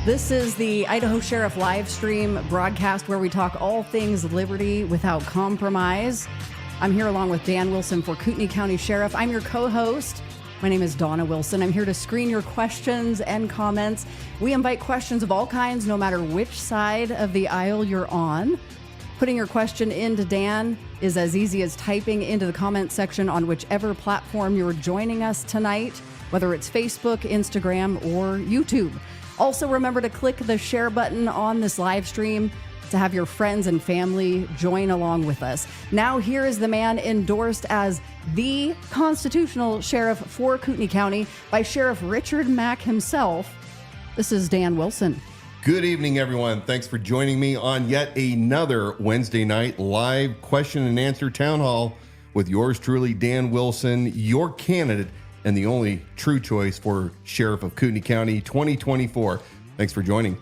This is the Idaho Sheriff live stream broadcast where we talk all things liberty without compromise. I'm here along with Dan Wilson for Kootenai County Sheriff. I'm your co-host. My name is Donna Wilson. I'm here to screen your questions and comments. We invite questions of all kinds, no matter which side of the aisle you're on. Putting your question into Dan is as easy as typing into the comment section on whichever platform you're joining us tonight, whether it's Facebook, Instagram, or YouTube. Also, remember to click the share button on this live stream to have your friends and family join along with us. Now, here is the man endorsed as the constitutional sheriff for Kootenai County by Sheriff Richard Mack himself. This is Dan Wilson. Good evening, everyone. Thanks for joining me on yet another Wednesday night live question and answer town hall with yours truly, Dan Wilson, your candidate and the only true choice for Sheriff of Kootenai County 2024. Thanks for joining.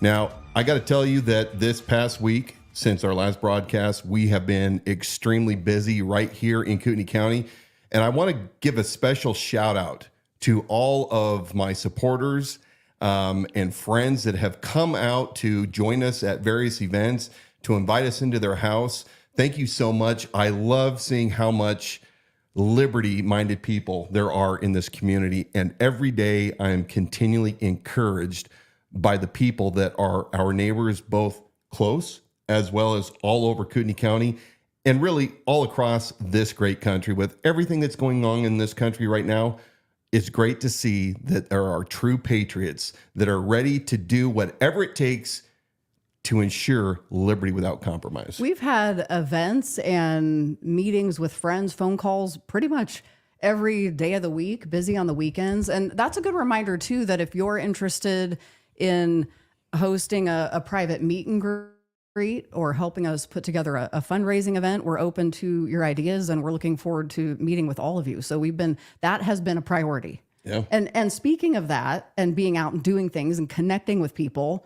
Now, I got to tell you that this past week, since our last broadcast, we have been extremely busy right here in Kootenai County. And I want to give a special shout out to all of my supporters and friends that have come out to join us at various events, to invite us into their house. Thank you so much. I love seeing how much liberty-minded people there are in this community. And every day I am continually encouraged by the people that are our neighbors, both close as well as all over Kootenai County and really all across this great country. With everything that's going on in this country right now, it's great to see that there are true patriots that are ready to do whatever it takes to ensure liberty without compromise. We've had events and meetings with friends, phone calls, pretty much every day of the week, busy on the weekends. And that's a good reminder, too, that if you're interested in hosting a private meet and greet or helping us put together a fundraising event, we're open to your ideas and we're looking forward to meeting with all of you. So that has been a priority. Yeah. And speaking of that and being out and doing things and connecting with people,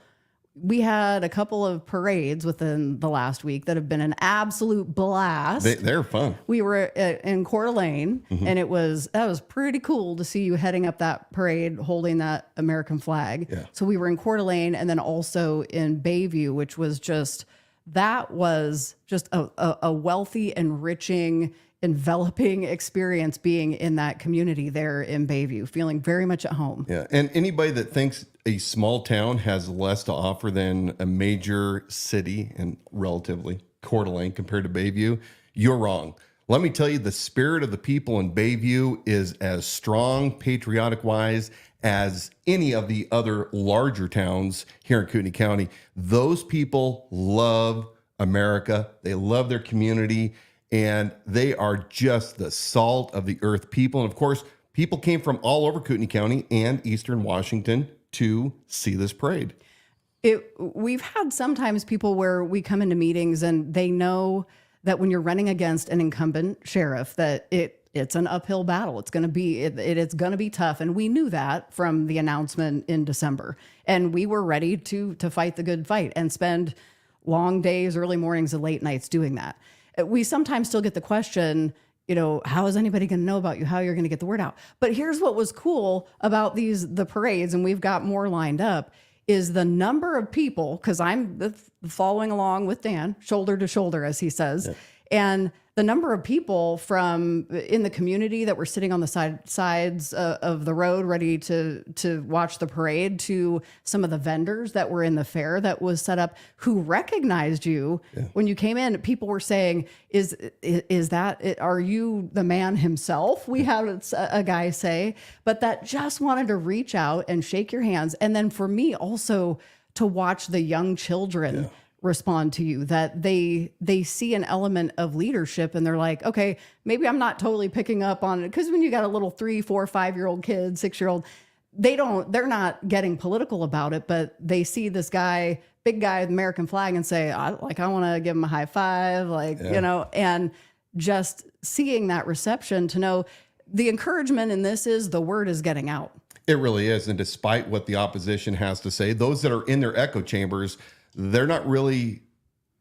we had a couple of parades within the last week that have been an absolute blast. They're fun. We were in Coeur d'Alene, and that was pretty cool to see you heading up that parade holding that American flag. Yeah. So we were in Coeur d'Alene and then also in Bayview, which was just a wealthy, enriching, enveloping experience being in that community there in Bayview, feeling very much at home. Yeah. And anybody that thinks a small town has less to offer than a major city, and relatively Coeur d'Alene compared to Bayview, you're wrong. Let me tell you, the spirit of the people in Bayview is as strong, patriotic-wise, as any of the other larger towns here in Kootenai County. Those people love America. They love their community, and they are just the salt of the earth people. And of course, people came from all over Kootenai County and Eastern Washington to see this parade. We've had sometimes people where we come into meetings and they know that when you're running against an incumbent sheriff, that it's an uphill battle. It's going to be tough. And we knew that from the announcement in December. And we were ready to fight the good fight and spend long days, early mornings, and late nights doing that. We sometimes still get the question, how is anybody going to know about you? How you're going to get the word out? But here's what was cool about the parades, and we've got more lined up, is the number of people, because I'm following along with Dan, shoulder to shoulder, as he says, and the number of people from in the community that were sitting on the sides of the road ready to watch the parade, to some of the vendors that were in the fair that was set up who recognized you when you came in. People were saying, are you the man himself? We had a guy say, but that just wanted to reach out and shake your hands. And then for me also to watch the young children respond to you, that they see an element of leadership and they're like, okay, maybe I'm not totally picking up on it. Because when you got a little 3, 4, 5-year-old kid, 6-year-old, they're not getting political about it, but they see this guy, big guy with American flag, and say, I want to give him a high five, and just seeing that reception to know the encouragement in this is the word is getting out. It really is. And despite what the opposition has to say, those that are in their echo chambers, they're not really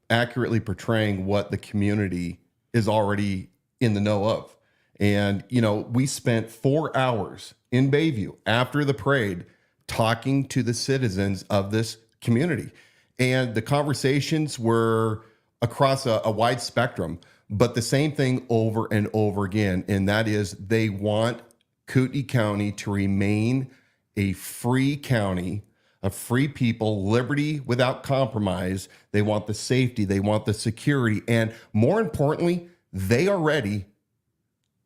accurately portraying what the community is already in the know of. And, we spent 4 hours in Bayview after the parade talking to the citizens of this community. And the conversations were across a wide spectrum, but the same thing over and over again. And that is they want Kootenai County to remain a free county, a free people, liberty without compromise. They want the safety, they want the security, and more importantly, they are ready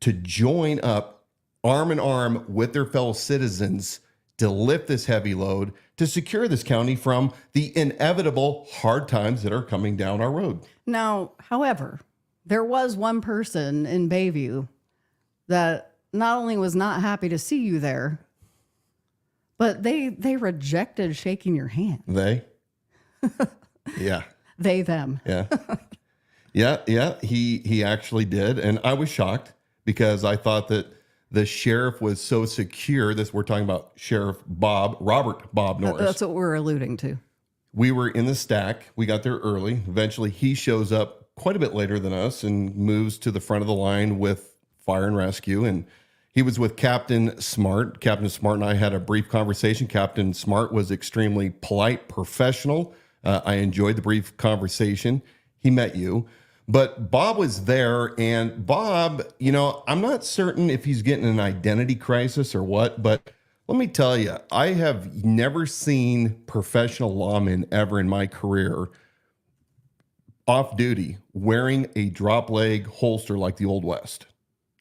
to join up arm in arm with their fellow citizens to lift this heavy load to secure this county from the inevitable hard times that are coming down our road. Now, however, there was one person in Bayview that not only was not happy to see you there, but they rejected shaking your hand. They? Yeah. They, them. Yeah. Yeah. He actually did. And I was shocked because I thought that the sheriff was so secure. We're talking about Sheriff Robert Bob Norris. That's what we're alluding to. We were in the stack. We got there early. Eventually, he shows up quite a bit later than us and moves to the front of the line with fire and rescue. And he was with Captain Smart. Captain Smart and I had a brief conversation. Captain Smart was extremely polite, professional. I enjoyed the brief conversation. He met you. But Bob was there, and Bob, I'm not certain if he's getting an identity crisis or what, but let me tell you, I have never seen professional lawmen ever in my career off duty wearing a drop leg holster like the Old West.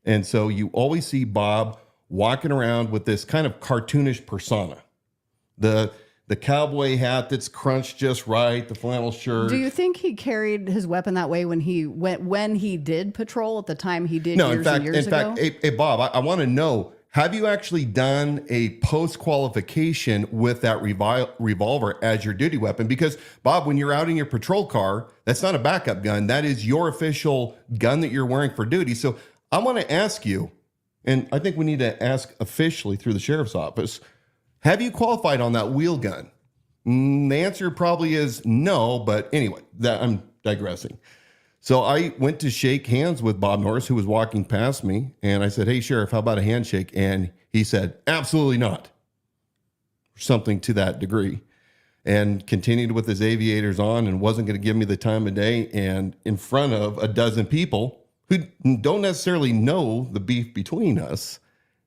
And so you always see Bob walking around with this kind of cartoonish persona. The cowboy hat that's crunched just right, the flannel shirt. Do you think he carried his weapon that way when he did patrol at the time he did No, years and years ago? Hey, Bob, I want to know, have you actually done a post-qualification with that revolver as your duty weapon? Because, Bob, when you're out in your patrol car, that's not a backup gun. That is your official gun that you're wearing for duty. So I want to ask you, and I think we need to ask officially through the sheriff's office, have you qualified on that wheel gun? The answer probably is no, but anyway, I'm digressing. So I went to shake hands with Bob Norris, who was walking past me, and I said, "Hey, Sheriff, how about a handshake?" And he said, "Absolutely not." Something to that degree. And continued with his aviators on and wasn't going to give me the time of day, and in front of a dozen people who don't necessarily know the beef between us.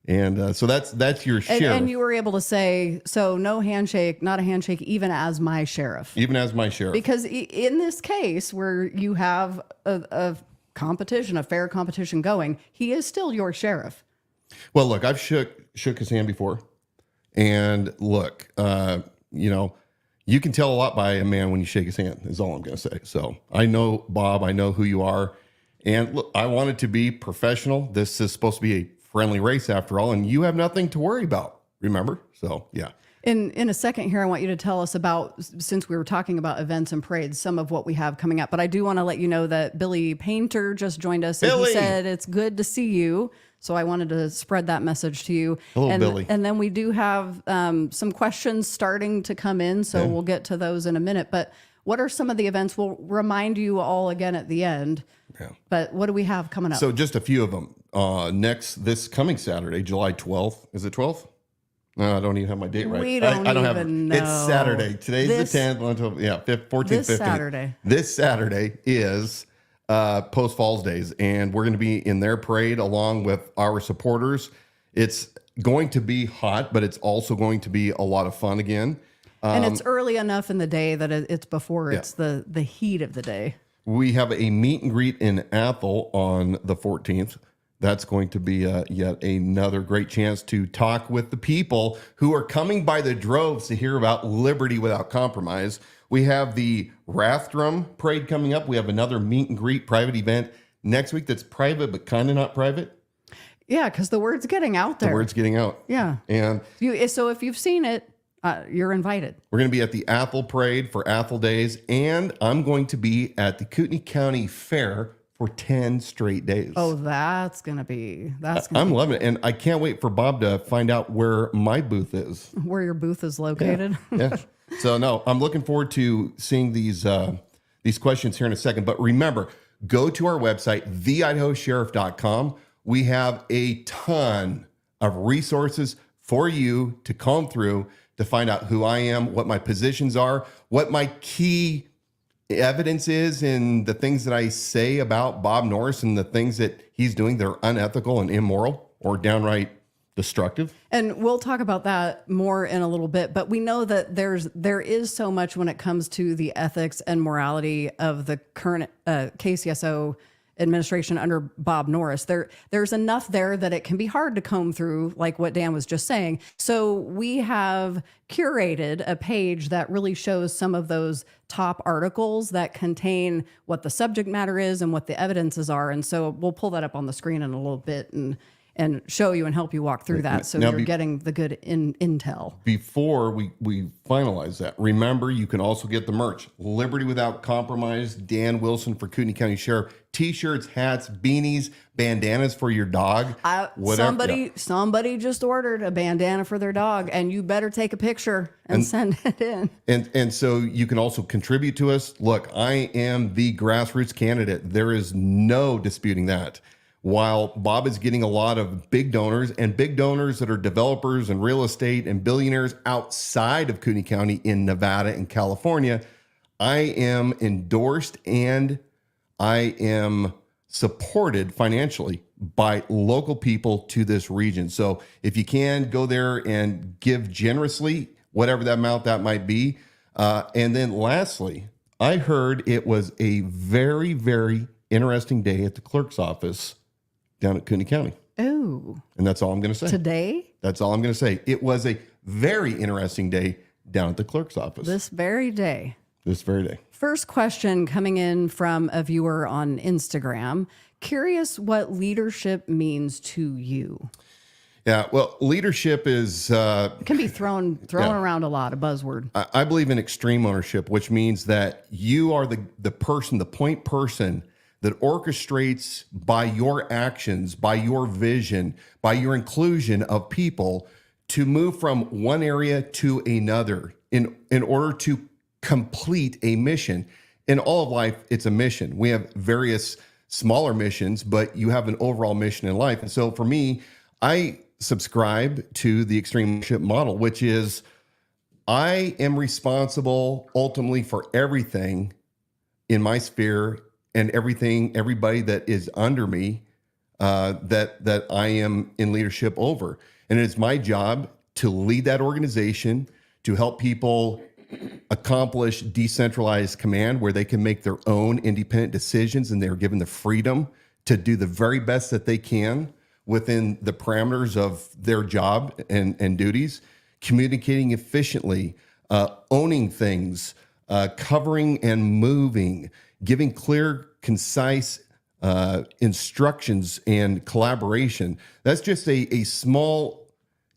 And so that's your sheriff. And you were able to say, so no handshake, not a handshake, even as my sheriff. Even as my sheriff. Because in this case where you have a competition, a fair competition going, he is still your sheriff. Well, look, I've shook his hand before. And look, you can tell a lot by a man when you shake his hand, is all I'm going to say. So I know, Bob, I know who you are. And look, I want it to be professional. This is supposed to be a friendly race after all, and you have nothing to worry about, remember? So, yeah. In a second here, I want you to tell us about, since we were talking about events and parades, some of what we have coming up. But I do want to let you know that Billy Painter just joined us. And he said, it's good to see you. So I wanted to spread that message to you. Hello, Billy. And then we do have some questions starting to come in. So we'll get to those in a minute. But what are some of the events? We'll remind you all again at the end. Yeah. But what do we have coming up? So just a few of them. This coming Saturday, July 12th. Is it 12th? No, I don't even have my date right. We don't I don't even know. It's Saturday. Today's the 10th, 12th, 14th, 15th. Saturday. This Saturday is Post Falls Days, and we're going to be in their parade along with our supporters. It's going to be hot, but it's also going to be a lot of fun again. And it's early enough in the day that it's before it's the heat of the day. We have a meet and greet in Athol on the 14th. That's going to be yet another great chance to talk with the people who are coming by the droves to hear about liberty without compromise. We have the Rathdrum Parade coming up. We have another meet and greet private event next week that's private, but kind of not private. Yeah, because the word's getting out there. The word's getting out. Yeah. And so if you've seen it, you're invited. We're going to be at the Athol Parade for Athol Days, and I'm going to be at the Kootenai County Fair for 10 straight days. Oh, that's going to be, I'm loving it. And I can't wait for Bob to find out where my booth is. Where your booth is located. Yeah. So no, I'm looking forward to seeing these questions here in a second. But remember, go to our website, theidahosheriff.com. We have a ton of resources for you to comb through to to find out who I am, what my positions are, what my key evidence is in the things that I say about Bob Norris and the things that he's doing that are unethical and immoral or downright destructive. And we'll talk about that more in a little bit, but we know that there is so much when it comes to the ethics and morality of the current KCSO administration under Bob Norris. There's enough there that it can be hard to comb through, like what Dan was just saying. So we have curated a page that really shows some of those top articles that contain what the subject matter is and what the evidences are. And so we'll pull that up on the screen in a little bit and show you and help you walk through that, so now you're getting the good intel. Before we finalize that, remember, you can also get the merch. Liberty Without Compromise, Dan Wilson for Kootenai County Sheriff. T-shirts, hats, beanies, bandanas for your dog. Somebody just ordered a bandana for their dog, and you better take a picture and send it in. And so you can also contribute to us. Look, I am the grassroots candidate. There is no disputing that. While Bob is getting a lot of big donors that are developers and real estate and billionaires outside of Kootenai County in Nevada and California, I am endorsed and I am supported financially by local people to this region. So if you can, go there and give generously, whatever that amount that might be. And then lastly, I heard it was a very, very interesting day at the clerk's office down at Kootenai County. Oh. And that's all I'm going to say. Today? That's all I'm going to say. It was a very interesting day down at the clerk's office. This very day. This very day. First question coming in from a viewer on Instagram. Curious what leadership means to you. Yeah, well, leadership is... it can be thrown around a lot, a buzzword. I believe in extreme ownership, which means that you are the person, the point person that orchestrates by your actions, by your vision, by your inclusion of people to move from one area to another in order to complete a mission. In all of life, it's a mission. We have various smaller missions, but you have an overall mission in life. And so for me, I subscribe to the extreme ownership model, which is I am responsible ultimately for everything in my sphere and everybody that is under me, that I am in leadership over. And it's my job to lead that organization, to help people accomplish decentralized command where they can make their own independent decisions and they're given the freedom to do the very best that they can within the parameters of their job and duties, communicating efficiently, owning things, covering and moving, giving clear, concise instructions and collaboration. That's just a small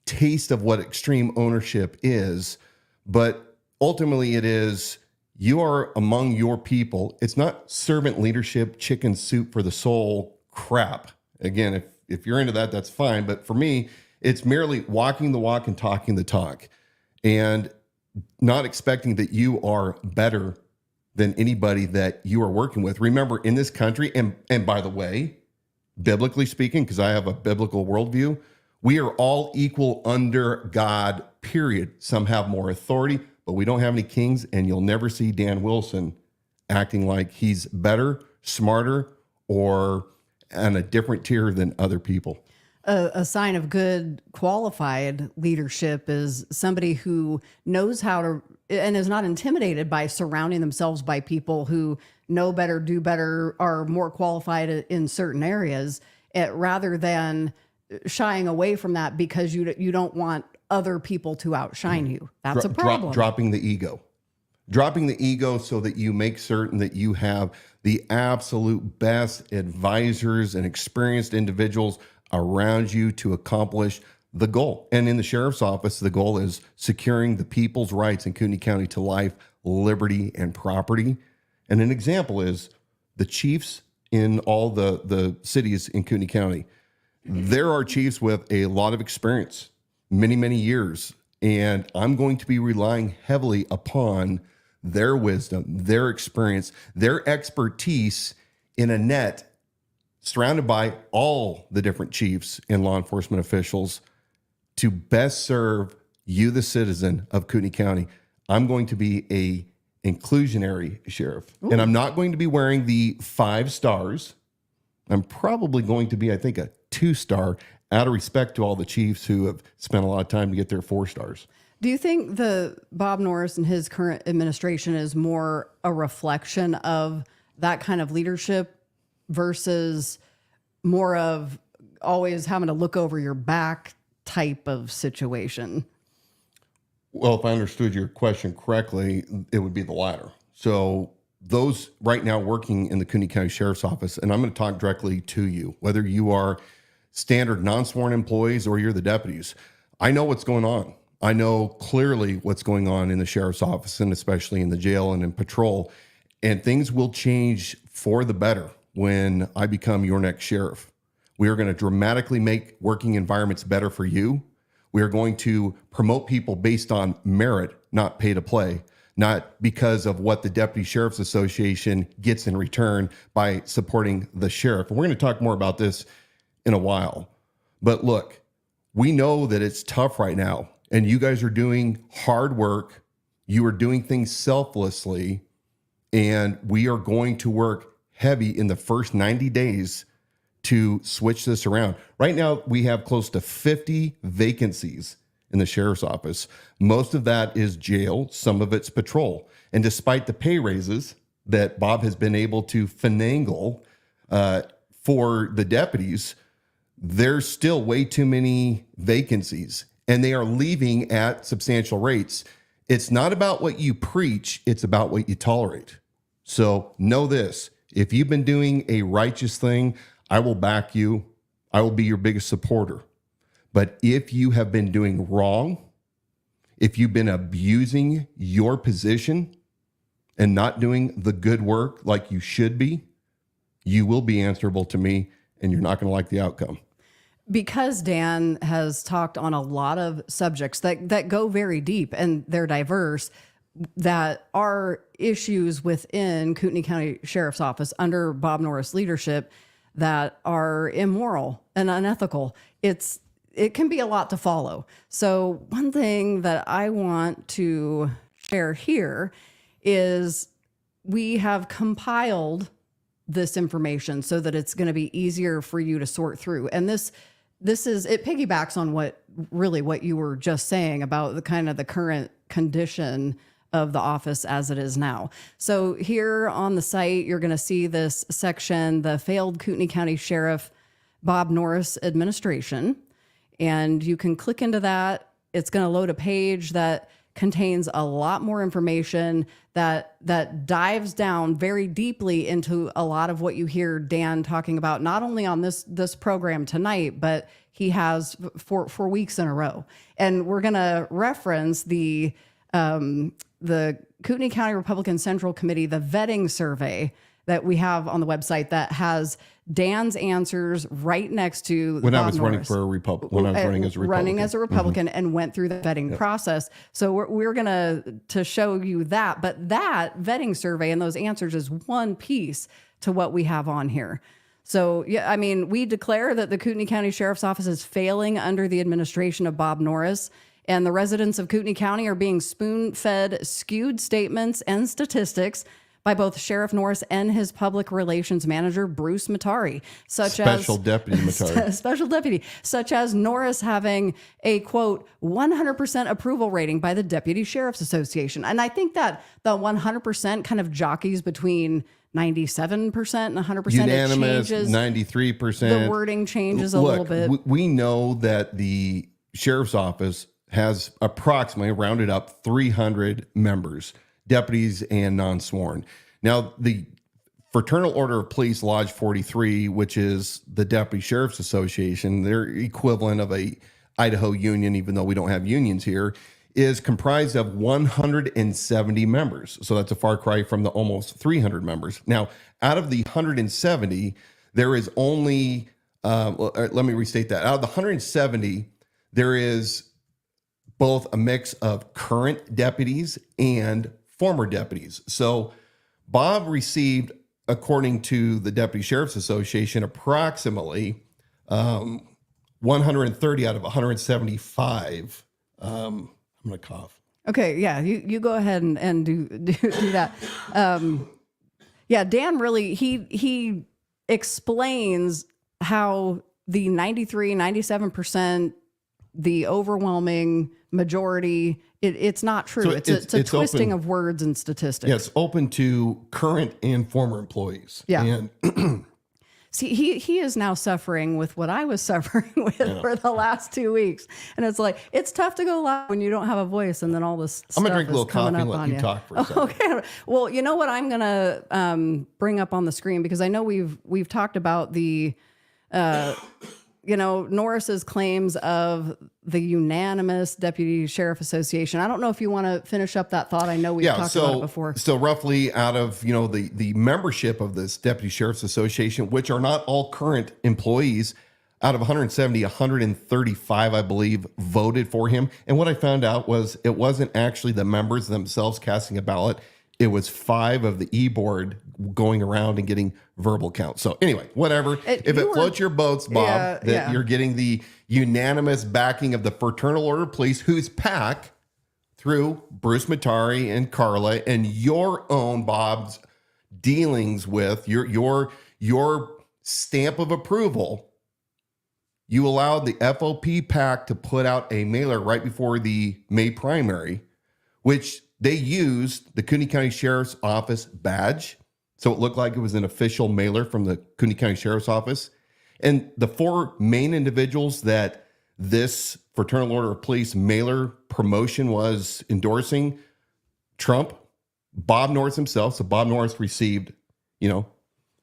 taste of what extreme ownership is. But ultimately it is, you are among your people. It's not servant leadership, chicken soup for the soul crap. Again, if you're into that, that's fine. But for me, it's merely walking the walk and talking the talk and not expecting that you are better than anybody that you are working with. Remember, in this country, and by the way, biblically speaking, because I have a biblical worldview, we are all equal under God, period. Some have more authority, but we don't have any kings, and you'll never see Dan Wilson acting like he's better, smarter, or on a different tier than other people. A sign of good qualified leadership is somebody who knows how to and is not intimidated by surrounding themselves by people who know better, do better, are more qualified in certain areas, rather than shying away from that because you don't want other people to outshine you. That's a problem. Dropping the ego. Dropping the ego so that you make certain that you have the absolute best advisors and experienced individuals around you to accomplish the goal. And in the sheriff's office, the goal is securing the people's rights in Kootenai County to life, liberty, and property. And an example is the chiefs in all the cities in Kootenai County. There are chiefs with a lot of experience, many, many years. And I'm going to be relying heavily upon their wisdom, their experience, their expertise in a net surrounded by all the different chiefs and law enforcement officials to best serve you, the citizen of Kootenai County, I'm going to be a inclusionary sheriff. Ooh. And I'm not going to be wearing the 5 stars. I'm probably going to be, I think, a 2-star out of respect to all the chiefs who have spent a lot of time to get their 4 stars. Do you think the Bob Norris and his current administration is more a reflection of that kind of leadership versus more of always having to look over your back type of situation? Well, if I understood your question correctly, it would be the latter. So those right now working in the Kootenai County Sheriff's Office, and I'm going to talk directly to you, whether you are standard non-sworn employees or you're the deputies, I know what's going on. I know clearly what's going on in the sheriff's office and especially in the jail and in patrol, and things will change for the better when I become your next sheriff. We are going to dramatically make working environments better for you. We are going to promote people based on merit, not pay to play, not because of what the Deputy Sheriff's Association gets in return by supporting the sheriff. And we're going to talk more about this in a while. But look, we know that it's tough right now, and you guys are doing hard work. You are doing things selflessly, and we are going to work heavy in the first 90 days to switch this around. Right now, we have close to 50 vacancies in the sheriff's office. Most of that is jail. Some of it's patrol. And despite the pay raises that Bob has been able to finagle for the deputies, there's still way too many vacancies, and they are leaving at substantial rates. It's not about what you preach. It's about what you tolerate. So know this, if you've been doing a righteous thing, I will back you. I will be your biggest supporter. But if you have been doing wrong, if you've been abusing your position and not doing the good work like you should be, you will be answerable to me, and you're not going to like the outcome. Because Dan has talked on a lot of subjects that go very deep and they're diverse, that are issues within Kootenai County Sheriff's Office under Bob Norris leadership that are immoral and unethical. It can be a lot to follow. So one thing that I want to share here is we have compiled this information so that it's going to be easier for you to sort through. And this is, it piggybacks on what you were just saying about the kind of the current condition of the office as it is now. So here on the site, you're going to see this section, the failed Kootenai County Sheriff Bob Norris administration. And you can click into that. It's going to load a page that contains a lot more information that dives down very deeply into a lot of what you hear Dan talking about, not only on this program tonight, but he has for weeks in a row. And we're going to reference the Kootenai County Republican Central Committee, the vetting survey that we have on the website that has Dan's answers right next to when Bob I was Norris. running for a Republican, when I was running as a Republican, and went through the vetting process. So we're going to show you that, but that vetting survey and those answers is one piece to what we have on here. So, yeah, I mean, we declare that the Kootenai County Sheriff's Office is failing under the administration of Bob Norris, and the residents of Kootenai County are being spoon-fed skewed statements and statistics by both Sheriff Norris and his public relations manager, Bruce Matari, Special Deputy Matari. Special Deputy, such as Norris having a, quote, 100% approval rating by the Deputy Sheriff's Association. And I think that the 100% kind of jockeys between 97% and 100%. Unanimous, it changes. 93%. The wording changes a little bit. We know that the Sheriff's Office has approximately, rounded up, 300 members, deputies and non-sworn. Now, the Fraternal Order of Police Lodge 43, which is the Deputy Sheriff's Association, their equivalent of a Idaho union, even though we don't have unions here, is comprised of 170 members. So that's a far cry from the almost 300 members. Now, out of the 170, there is only, let me restate that. Out of the 170, there is both a mix of current deputies and former deputies. So Bob received, according to the Deputy Sheriff's Association, approximately 130 out of 175 I'm going to cough. Okay, yeah, you go ahead and do that. Yeah, Dan really he explains how the 97%, the overwhelming majority, it's not true. So it's a twisting open, of words and statistics. Yeah, it's open to current and former employees. Yeah. And See, he is now suffering with what I was suffering with for the last 2 weeks. And it's like, it's tough to go live when you don't have a voice and then all this stuff I'm going to drink a little is coffee coming and up let on you you. talk for a second. Okay. Well, you know what I'm going to bring up on the screen, because I know we've talked about the, Norris's claims of the unanimous Deputy Sheriff Association. I don't know if you want to finish up that thought. I know we've talked about it before. So roughly out of, the membership of this Deputy Sheriff's Association, which are not all current employees, out of 170, 135, I believe, voted for him. And what I found out was it wasn't actually the members themselves casting a ballot. It was 5 of the e-board going around and getting verbal count. So anyway, whatever. If it floats your boats, Bob, you're getting the unanimous backing of the Fraternal Order of Police, whose PAC, through Bruce Matari and Carla, and your own, Bob's, dealings with your stamp of approval, you allowed the FOP PAC to put out a mailer right before the May primary, which they used the Kootenai County Sheriff's Office badge. So it looked like it was an official mailer from the Kootenai County Sheriff's Office. And the 4 main individuals that this Fraternal Order of Police mailer promotion was endorsing: Trump, Bob Norris himself. So Bob Norris received,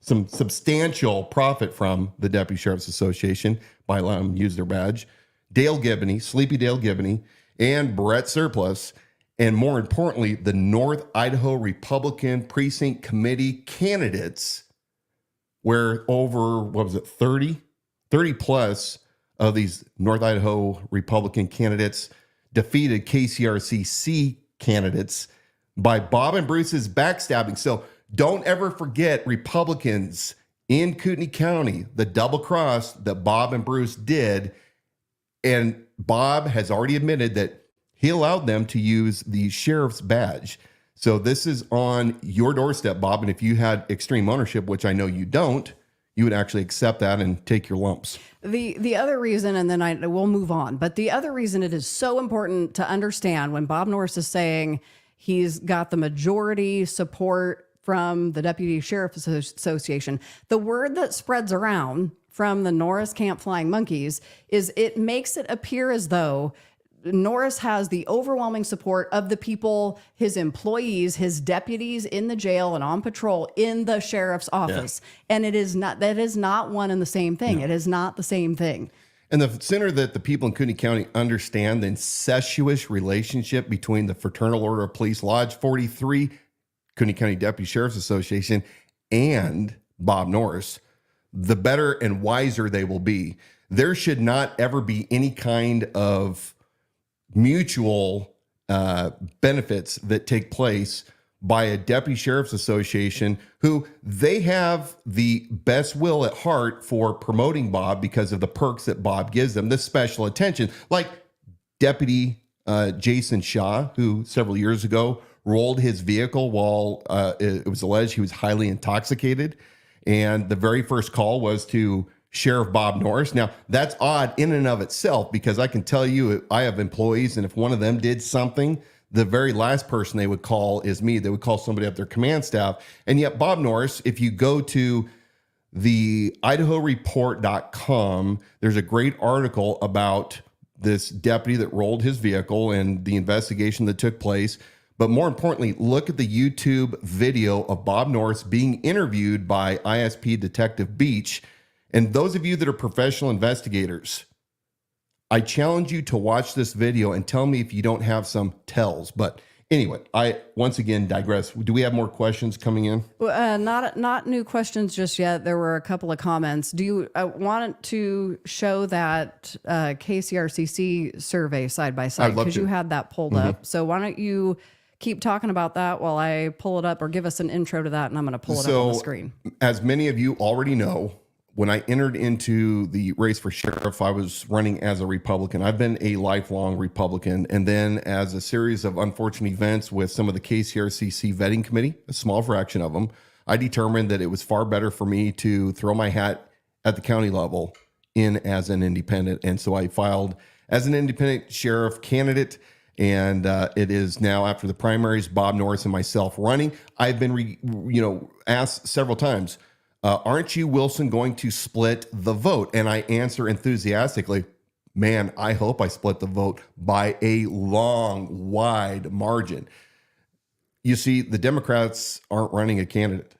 some substantial profit from the Deputy Sheriff's Association by allowing them to use their badge. Dale Gibney, Sleepy Dale Gibney, and Brett Surplus. And more importantly, the North Idaho Republican Precinct Committee candidates, where over, 30 plus of these North Idaho Republican candidates defeated KCRCC candidates by Bob and Bruce's backstabbing. So don't ever forget, Republicans in Kootenai County, the double cross that Bob and Bruce did. And Bob has already admitted that he allowed them to use the sheriff's badge. So this is on your doorstep, Bob. And if you had extreme ownership, which I know you don't, you would actually accept that and take your lumps. The other reason, and then we'll move on, but the other reason it is so important to understand when Bob Norris is saying he's got the majority support from the Deputy Sheriff Association, the word that spreads around from the Norris Camp Flying Monkeys is it makes it appear as though Norris has the overwhelming support of the people, his employees, his deputies in the jail and on patrol in the sheriff's office. Yeah. And that is not one and the same thing. No. It is not the same thing. And the sooner that the people in Kootenai County understand the incestuous relationship between the Fraternal Order of Police Lodge 43, Kootenai County Deputy Sheriff's Association, and Bob Norris, the better and wiser they will be. There should not ever be any kind of mutual benefits that take place by a Deputy Sheriff's Association who they have the best will at heart for promoting Bob because of the perks that Bob gives them, the special attention. Like Deputy Jason Shaw, who several years ago rolled his vehicle while it was alleged he was highly intoxicated. And the very first call was to Sheriff Bob Norris. Now, that's odd in and of itself, because I can tell you, I have employees, and if one of them did something, the very last person they would call is me. They would call somebody up their command staff. And yet Bob Norris, if you go to the IdahoReport.com, there's a great article about this deputy that rolled his vehicle and the investigation that took place. But more importantly, look at the YouTube video of Bob Norris being interviewed by ISP Detective Beach. And those of you that are professional investigators, I challenge you to watch this video and tell me if you don't have some tells. But anyway, I once again digress. Do we have more questions coming in? Not new questions just yet. There were a couple of comments. Do you want to show that KCRCC survey side by side? Because you had that pulled up. So why don't you keep talking about that while I pull it up, or give us an intro to that, and I'm going to pull it up on the screen. As many of you already know, when I entered into the race for sheriff, I was running as a Republican. I've been a lifelong Republican. And then as a series of unfortunate events with some of the KCRCC vetting committee, a small fraction of them, I determined that it was far better for me to throw my hat at the county level in as an independent. And so I filed as an independent sheriff candidate. And it is now, after the primaries, Bob Norris and myself running. I've been, asked several times, aren't you, Wilson, going to split the vote? And I answer enthusiastically, man, I hope I split the vote by a long, wide margin. You see, the Democrats aren't running a candidate.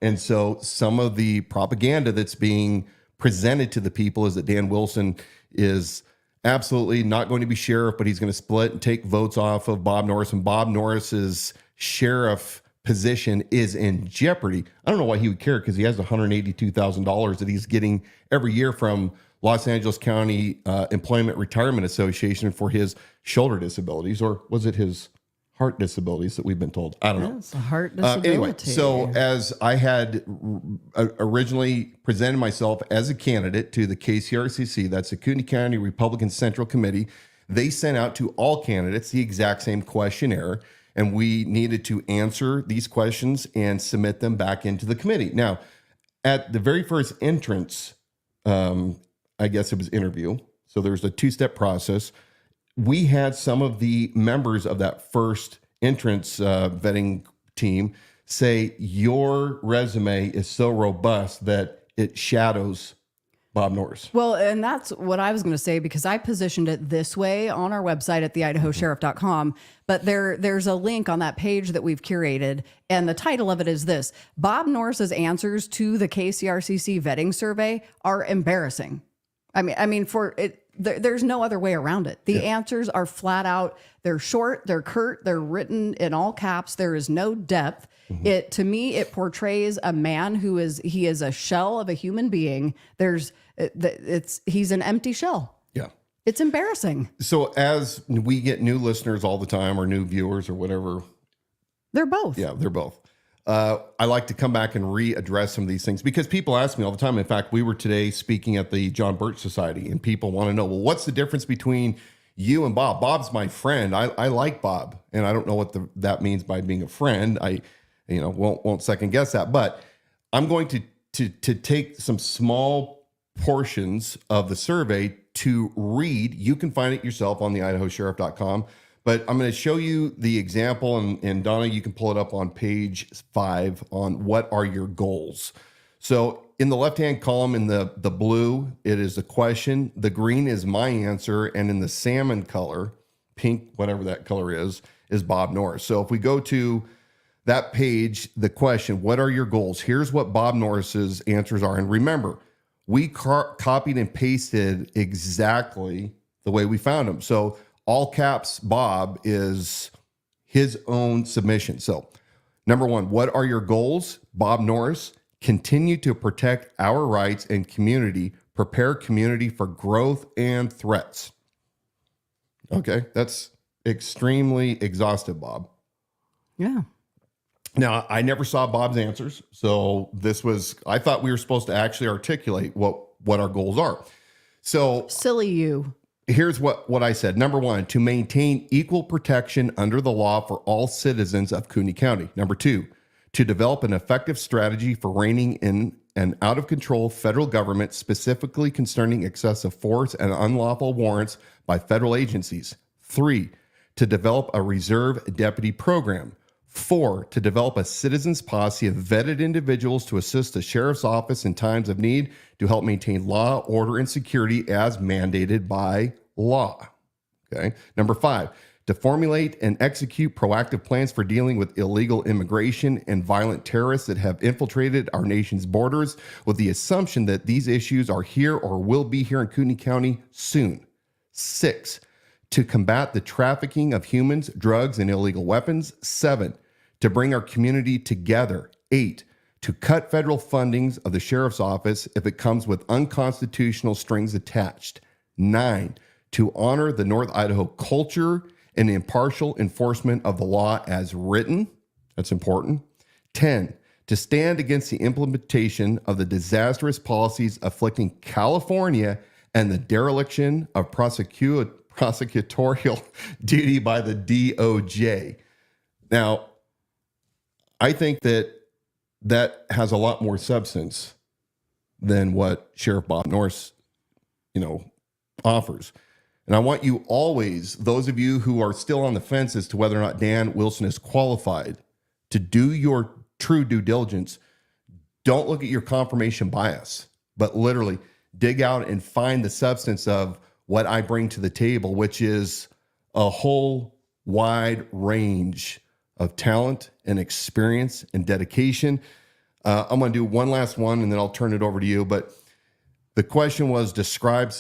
And so some of the propaganda that's being presented to the people is that Dan Wilson is absolutely not going to be sheriff, but he's going to split and take votes off of Bob Norris, and Bob Norris's sheriff position is in jeopardy. I don't know why he would care, because he has $182,000 that he's getting every year from Los Angeles County Employment Retirement Association for his shoulder disabilities, or was it his heart disabilities that we've been told? I don't know. It's a heart disability. Anyway, so as I had originally presented myself as a candidate to the KCRCC, that's the Kootenai County Republican Central Committee, they sent out to all candidates the exact same questionnaire, and we needed to answer these questions and submit them back into the committee. Now, at the very first entrance, I guess it was interview, so there's a two-step process. We had some of the members of that first entrance vetting team say, your resume is so robust that it shadows Bob Norris. Well, and that's what I was going to say, because I positioned it this way on our website at theidahosheriff.com. But there's a link on that page that we've curated, and the title of it is this: Bob Norris's answers to the KCRCC vetting survey are embarrassing. I mean, for it, there's no other way around it. The answers are flat out. They're short, they're curt, they're written in all caps. There is no depth. Mm-hmm. To me, it portrays a man he is a shell of a human being. He's an empty shell. Yeah. It's embarrassing. So as we get new listeners all the time, or new viewers, or whatever. They're both. Yeah, they're both. I like to come back and readdress some of these things, because people ask me all the time. In fact, we were today speaking at the John Birch Society, and people want to know, well, what's the difference between you and Bob? Bob's my friend. I like Bob, and I don't know what that means by being a friend. I won't second guess that, but I'm going to take some small portions of the survey to read. You can find it yourself on the idahosheriff.com. But I'm going to show you the example, and Donna, you can pull it up on page 5 on what are your goals. So in the left-hand column, in the blue, it is the question. The green is my answer. And in the salmon color, pink, whatever that color is Bob Norris. So if we go to that page, the question, what are your goals? Here's what Bob Norris's answers are. And remember, we copied and pasted exactly the way we found them. So all caps Bob is his own submission. So number 1, what are your goals? Bob Norris: continue to protect our rights and community, prepare community for growth and threats. Okay, that's extremely exhaustive, Bob. Yeah. Now, I never saw Bob's answers. So I thought we were supposed to actually articulate what our goals are. So silly you. Here's what I said. Number 1, to maintain equal protection under the law for all citizens of Kootenai County. Number 2, to develop an effective strategy for reining in an out-of-control federal government, specifically concerning excessive force and unlawful warrants by federal agencies. 3, to develop a reserve deputy program. 4, to develop a citizens posse of vetted individuals to assist the sheriff's office in times of need to help maintain law, order, and security as mandated by law. Okay. Number 5, to formulate and execute proactive plans for dealing with illegal immigration and violent terrorists that have infiltrated our nation's borders, with the assumption that these issues are here or will be here in Kootenai County soon. 6, to combat the trafficking of humans, drugs, and illegal weapons. 7, to bring our community together. 8, to cut federal fundings of the sheriff's office if it comes with unconstitutional strings attached. 9, to honor the North Idaho culture and impartial enforcement of the law as written. That's important. 10, to stand against the implementation of the disastrous policies afflicting California and the dereliction of prosecutorial duty by the DOJ. Now, I think that has a lot more substance than what Sheriff Bob Norris, offers. And I want you always, those of you who are still on the fence as to whether or not Dan Wilson is qualified, to do your true due diligence. Don't look at your confirmation bias, but literally dig out and find the substance of what I bring to the table, which is a whole wide range of talent and experience and dedication. I'm going to do one last one and then I'll turn it over to you. But the question was describe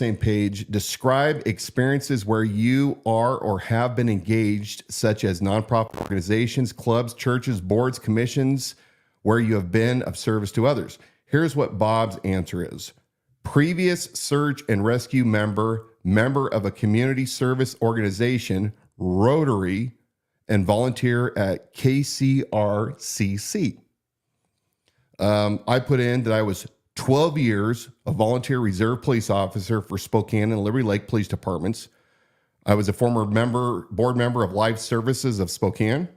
experiences where you are or have been engaged, such as nonprofit organizations, clubs, churches, boards, commissions, where you have been of service to others. Here's what Bob's answer is. Previous search and rescue member of a community service organization, Rotary, and volunteer at KCRCC. I put in that I was 12 years a volunteer reserve police officer for Spokane and Liberty Lake Police Departments. I was a former board member of Live Services of Spokane,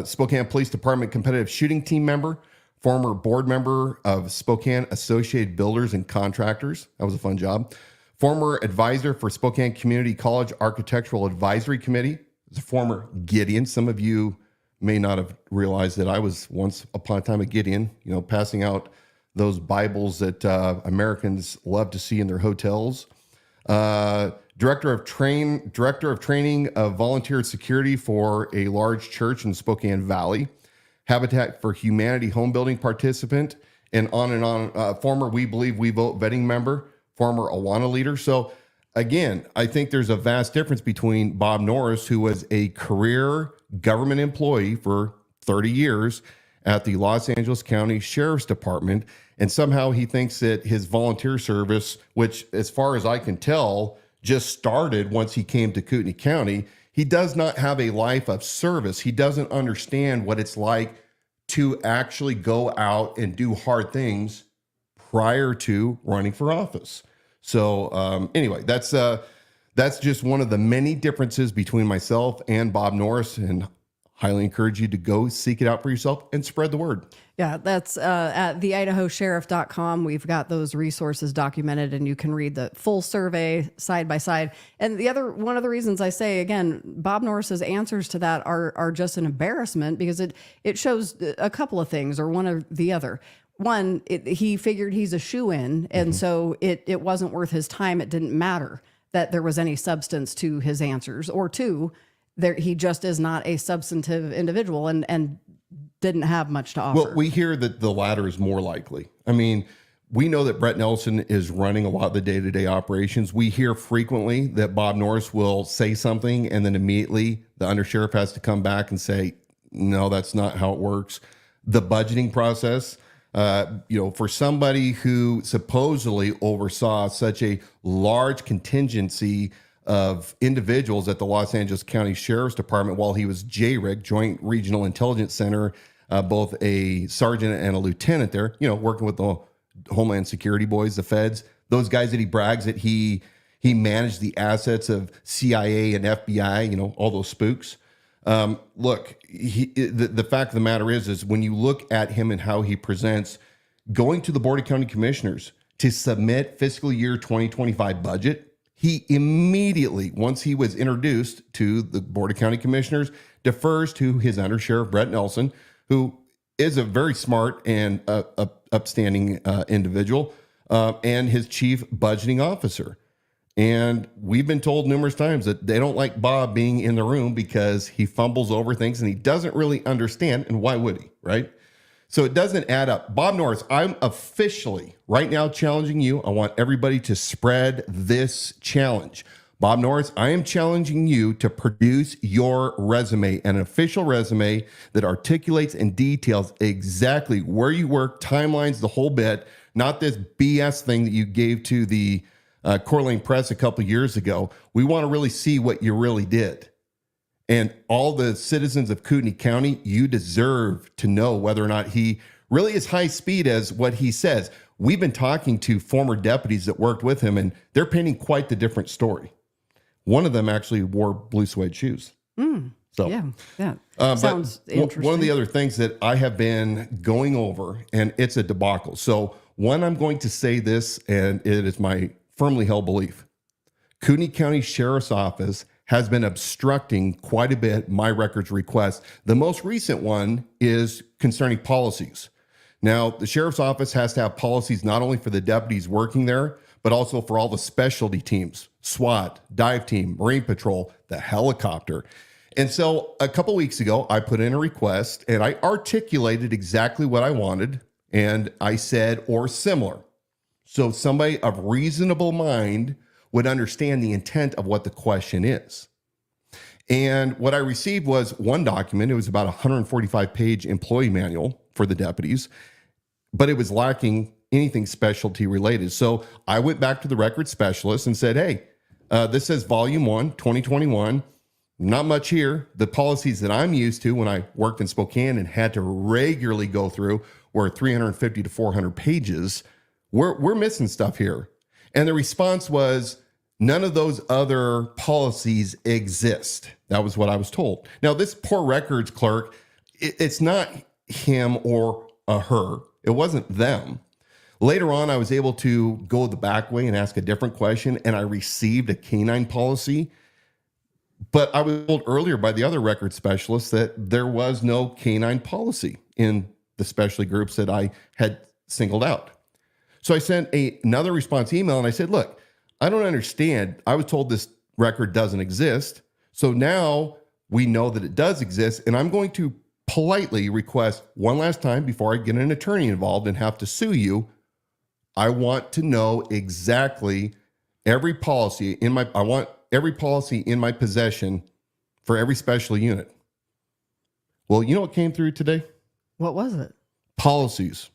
Spokane Police Department competitive shooting team member, former board member of Spokane Associated Builders and Contractors. That was a fun job. Former advisor for Spokane Community College Architectural Advisory Committee. As a former Gideon. Some of you may not have realized that I was once upon a time a Gideon, passing out those Bibles that Americans love to see in their hotels. Director of training of volunteer security for a large church in Spokane Valley. Habitat for Humanity home building participant, and on. Former We Believe We Vote vetting member, former Awana leader. So again, I think there's a vast difference between Bob Norris, who was a career government employee for 30 years at the Los Angeles County Sheriff's Department, and somehow he thinks that his volunteer service, which as far as I can tell, just started once he came to Kootenai County, he does not have a life of service. He doesn't understand what it's like to actually go out and do hard things prior to running for office. So anyway, that's just one of the many differences between myself and Bob Norris, and highly encourage you to go seek it out for yourself and spread the word. Yeah, that's at theidahosheriff.com. We've got those resources documented, and you can read the full survey side by side. And one of the reasons I say, again, Bob Norris's answers to that are just an embarrassment, because it shows a couple of things, or one or the other. One, he figured he's a shoo-in, and so it wasn't worth his time. It didn't matter that there was any substance to his answers. Or two, he just is not a substantive individual and didn't have much to offer. Well, we hear that the latter is more likely. I mean, we know that Brett Nelson is running a lot of the day-to-day operations. We hear frequently that Bob Norris will say something, and then immediately the undersheriff has to come back and say, no, that's not how it works. The budgeting process, for somebody who supposedly oversaw such a large contingency of individuals at the Los Angeles County Sheriff's Department while he was JRIC, Joint Regional Intelligence Center, both a sergeant and a lieutenant there, working with the Homeland Security boys, the feds, those guys that he brags that he managed the assets of CIA and FBI, all those spooks. Look, the fact of the matter is when you look at him and how he presents, going to the Board of County Commissioners to submit fiscal year 2025 budget, he immediately, once he was introduced to the Board of County Commissioners, defers to his undersheriff, Brett Nelson, who is a very smart and upstanding individual, and his chief budgeting officer. And we've been told numerous times that they don't like Bob being in the room because he fumbles over things and he doesn't really understand. And why would he, right? So it doesn't add up. Bob Norris, I'm officially right now challenging you. I want everybody to spread this challenge. Bob Norris, I am challenging you to produce your resume, an official resume that articulates and details exactly where you work, timelines, the whole bit, not this BS thing that you gave to the Coeur d'Alene Press a couple years ago. We want to really see what you really did. And all the citizens of Kootenai County, you deserve to know whether or not he really is high speed as what he says. We've been talking to former deputies that worked with him, and they're painting quite the different story. One of them actually wore blue suede shoes. So yeah. but Sounds interesting. one of the other things that I have been going over, and it's a debacle. So one, I'm going to say this, and it is my firmly held belief. Kootenai County Sheriff's Office has been obstructing quite a bit my records requests. The most recent one is concerning policies. Now, the Sheriff's Office has to have policies not only for the deputies working there, but also for all the specialty teams, SWAT, dive team, Marine Patrol, the helicopter. And so a couple weeks ago, I put in a request and I articulated exactly what I wanted. And I said, or similar. So somebody of reasonable mind would understand the intent of what the question is. And what I received was one document. It was about a 145-page employee manual for the deputies, but it was lacking anything specialty related. So I went back to the record specialist and said, hey, this says volume 1, 2021. Not much here. The policies that I'm used to when I worked in Spokane and had to regularly go through were 350 to 400 pages. We're missing stuff here. And the response was, none of those other policies exist. That was what I was told. Now, this poor records clerk, it's not him or a her. It wasn't them. Later on, I was able to go the back way and ask a different question, and I received a canine policy. But I was told earlier by the other record specialist that there was no canine policy in the specialty groups that I had singled out. So I sent another response email and I said, look, I don't understand. I was told this record doesn't exist. So now we know that it does exist. And I'm going to politely request one last time before I get an attorney involved and have to sue you. I want to know exactly every policy I want every policy in my possession for every special unit. Well, you know what came through today? What was it? Policies.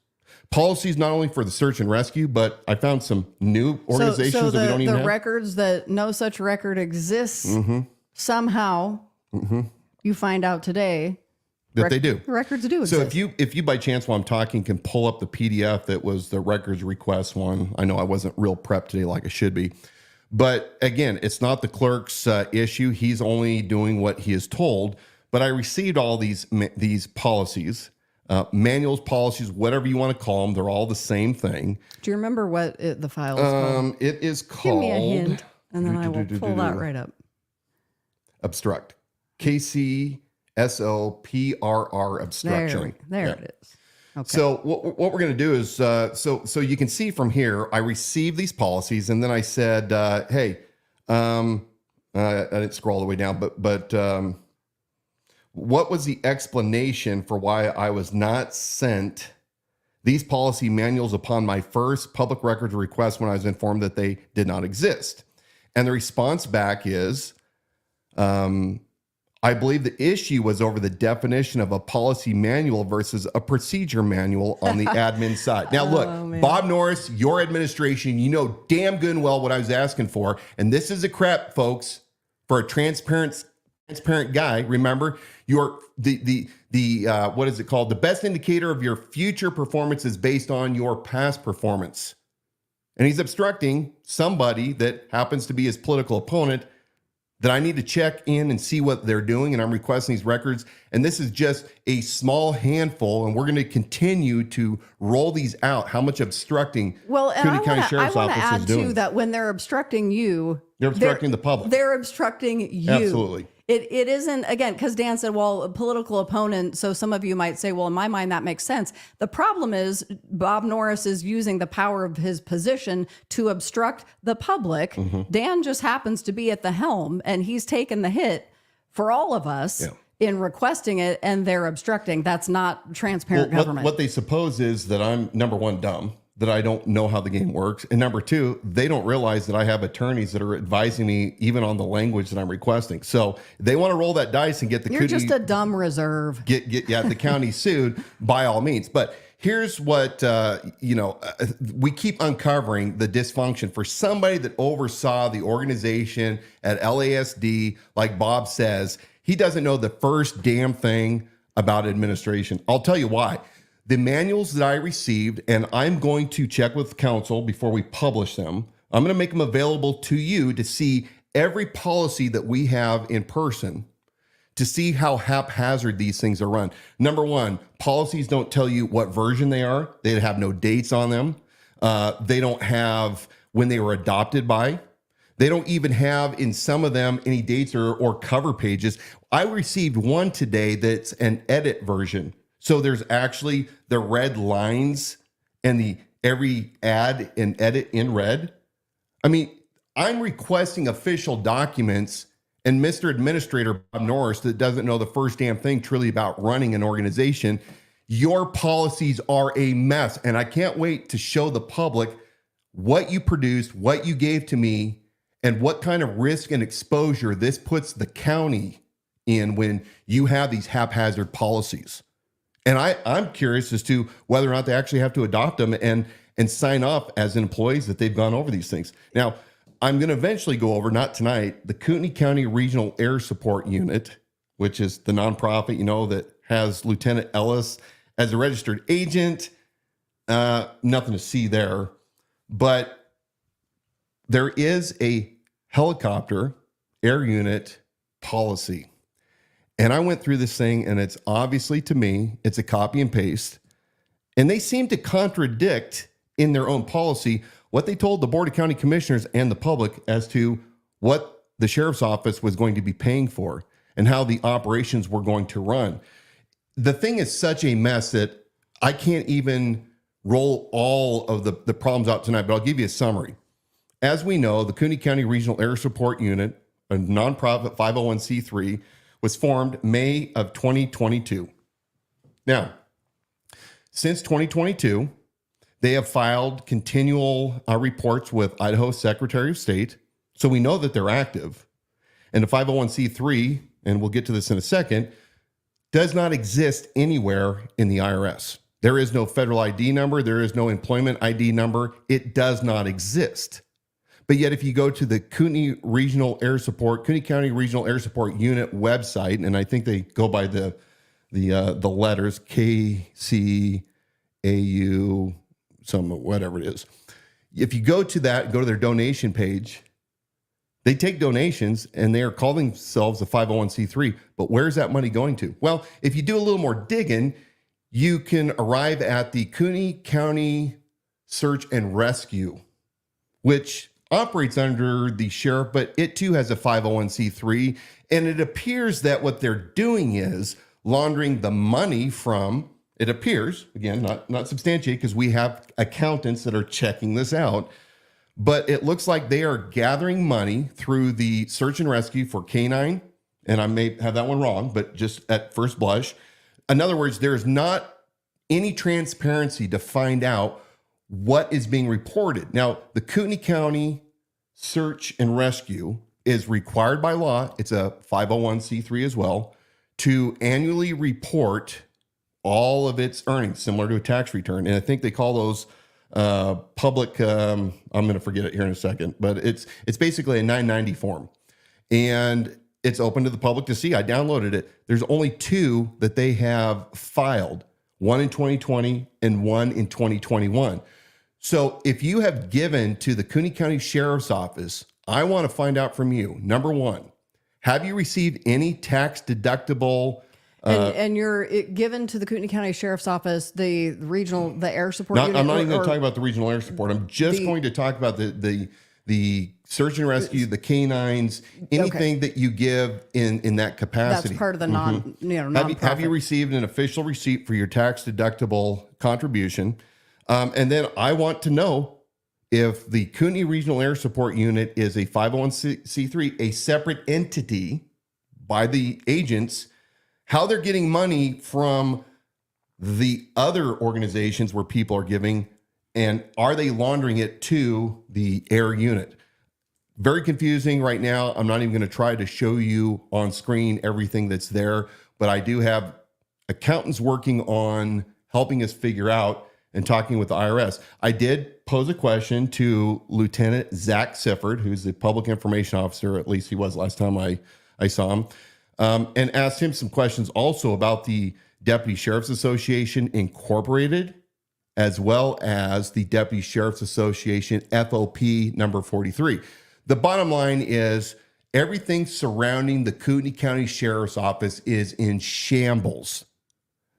Policies not only for the search and rescue, but I found some new organizations that we don't even have. The records that no such record exists, somehow you find out today that they do. The records do exist. So if you by chance while I'm talking can pull up the PDF that was the records request one. I know I wasn't real prepped today like I should be. But again, it's not the clerk's issue. He's only doing what he is told. But I received all these policies, manuals, policies, whatever you want to call them. They're all the same thing. Do you remember what the file is called? It is called... Give me a hint, and then I will pull that right up. Obstruct. KCSOPRR obstruction. There it is. Okay. So what we're going to do is, so you can see from here, I received these policies and then I said, hey, I didn't scroll all the way down, but what was the explanation for why I was not sent these policy manuals upon my first public records request when I was informed that they did not exist? And the response back is, I believe the issue was over the definition of a policy manual versus a procedure manual on the admin side. Now, look, Bob Norris, your administration, you know damn good and well what I was asking for. And this is a crap, folks, for a transparent guy. Remember, what is it called? The best indicator of your future performance is based on your past performance. And he's obstructing somebody that happens to be his political opponent that I need to check in and see what they're doing, and I'm requesting these records. And this is just a small handful, and we're going to continue to roll these out. How much obstructing Kootenai County Sheriff's Office is doing. Too, that when they're obstructing you, they're obstructing the public. They're obstructing you. Absolutely. It isn't, again, because Dan said, well, a political opponent. So some of you might say, well, in my mind, that makes sense. The problem is Bob Norris is using the power of his position to obstruct the public. Dan just happens to be at the helm, and he's taken the hit for all of us in requesting it, and they're obstructing. That's not transparent government. What they suppose is that I'm, number one, dumb, that I don't know how the game works. And number two, they don't realize that I have attorneys that are advising me even on the language that I'm requesting. So they want to roll that dice and get the You're just a dumb reserve. Get the county sued by all means. But here's what, we keep uncovering the dysfunction for somebody that oversaw the organization at LASD, like Bob says. He doesn't know the first damn thing about administration. I'll tell you why. The manuals that I received, and I'm going to check with council before we publish them. I'm going to make them available to you to see every policy that we have in person, to see how haphazard these things are run. Number one, policies don't tell you what version they are. They have no dates on them. They don't have when they were adopted by. They don't even have in some of them any dates or cover pages. I received one today that's an edit version. So there's actually the red lines and every ad and edit in red. I mean, I'm requesting official documents, and Mr. Administrator Bob Norris, that doesn't know the first damn thing truly about running an organization, your policies are a mess. And I can't wait to show the public what you produced, what you gave to me, and what kind of risk and exposure this puts the county in when you have these haphazard policies. And I'm curious as to whether or not they actually have to adopt them and sign up as employees that they've gone over these things. Now, I'm going to eventually go over, not tonight, the Kootenai County Regional Air Support Unit, which is the nonprofit, that has Lieutenant Ellis as a registered agent. Nothing to see there. But there is a helicopter air unit policy. And I went through this thing, and it's obviously, to me, it's a copy and paste. And they seem to contradict in their own policy what they told the Board of County Commissioners and the public as to what the sheriff's office was going to be paying for and how the operations were going to run. The thing is such a mess that I can't even roll all of the problems out tonight, but I'll give you a summary. As we know, the Kootenai County Regional Air Support Unit, a nonprofit 501c3, was formed May of 2022. Now, since 2022, they have filed continual reports with Idaho Secretary of State, so we know that they're active. And the 501c3, and we'll get to this in a second, does not exist anywhere in the IRS. There is no federal ID number. There is no employment ID number. It does not exist. But yet, if you go to the Kootenai County Regional Air Support Unit website, and I think they go by the letters KCAU, some whatever it is. If you go to that, go to their donation page, they take donations, and they are calling themselves a 501c3. But where's that money going to? Well, if you do a little more digging, you can arrive at the Kootenai County Search and Rescue, which operates under the sheriff, but it too has a 501c3. And it appears that what they're doing is laundering the money from, it appears, again, not substantiated because we have accountants that are checking this out, but it looks like they are gathering money through the search and rescue for canine. And I may have that one wrong, but just at first blush. In other words, there's not any transparency to find out what is being reported. Now, the Kootenai County Search and Rescue is required by law, it's a 501c3 as well, to annually report all of its earnings, similar to a tax return. And I think they call those public, I'm going to forget it here in a second, but it's basically a 990 form. And it's open to the public to see. I downloaded it. There's only two that they have filed, one in 2020 and one in 2021. So if you have given to the Kootenai County Sheriff's Office, I want to find out from you, number one, have you received any tax deductible? And you're given to the Kootenai County Sheriff's Office, the air support unit? I'm not even going to talk about the regional air support. I'm just going to talk about the search and rescue, the canines, anything that you give in that capacity. That's part of the nonprofit. Have you received an official receipt for your tax deductible contribution? And then I want to know if the Kootenai Regional Air Support Unit is a 501c3, a separate entity by the agents, how they're getting money from the other organizations where people are giving, and are they laundering it to the air unit? Very confusing right now. I'm not even going to try to show you on screen everything that's there, but I do have accountants working on helping us figure out and talking with the IRS. I did pose a question to Lieutenant Zach Sifford, who's the public information officer, at least he was last time I saw him. and asked him some questions also about the Deputy Sheriff's Association Incorporated, as well as the Deputy Sheriff's Association FOP number 43. The bottom line is everything surrounding the Kootenai County Sheriff's Office is in shambles.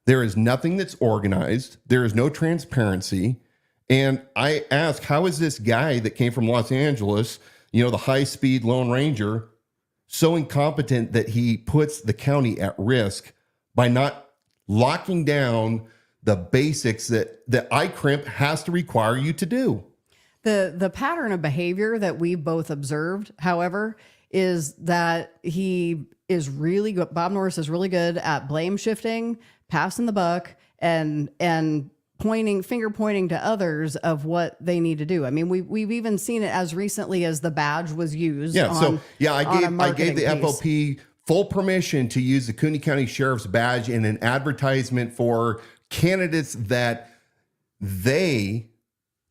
There is nothing that's organized. There is no transparency. And I ask, how is this guy that came from Los Angeles, the high-speed Lone Ranger, so incompetent that he puts the county at risk by not locking down the basics that ICRIMP has to require you to do? The pattern of behavior that we both observed, however, is that he is really good. Bob Norris is really good at blame shifting, passing the buck, and finger pointing to others of what they need to do. I mean, we've even seen it as recently as the badge was used. I gave the FOP full permission to use the Kootenai County Sheriff's badge in an advertisement for candidates that they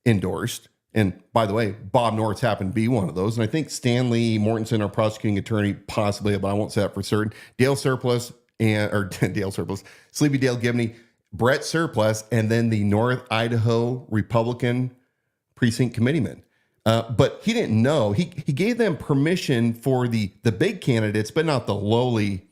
endorsed. And by the way, Bob Norris happened to be one of those. And I think Stanley Mortensen, our prosecuting attorney, possibly, but I won't say that for certain. Dale Surplus, Sleepy Dale Gibney, Brett Surplus, and then the North Idaho Republican precinct committeeman. But he didn't know. He gave them permission for the big candidates, but not the lowly,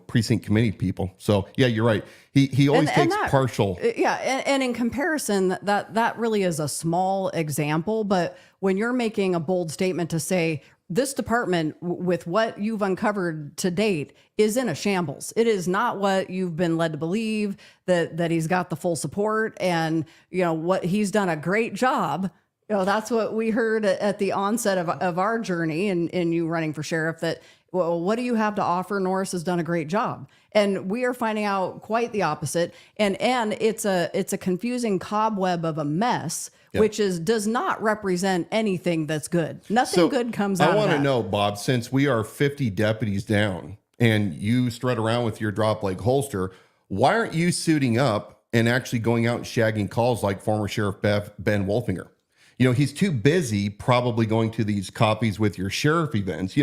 precinct committee people. So yeah, you're right. He always takes partial. Yeah, and in comparison, that really is a small example. But when you're making a bold statement to say this department, with what you've uncovered to date, is in a shambles. It is not what you've been led to believe, that he's got the full support, and what he's done a great job. That's what we heard at the onset of our journey in you running for sheriff, that, well, what do you have to offer? Norris has done a great job. And we are finding out quite the opposite. And it's a confusing cobweb of a mess, which does not represent anything that's good. Nothing good comes out of that. I want to know, Bob, since we are 50 deputies down and you strut around with your drop leg holster, why aren't you suiting up and actually going out and shagging calls like former Sheriff Ben Wolfinger? He's too busy probably going to these coffees with your sheriff events,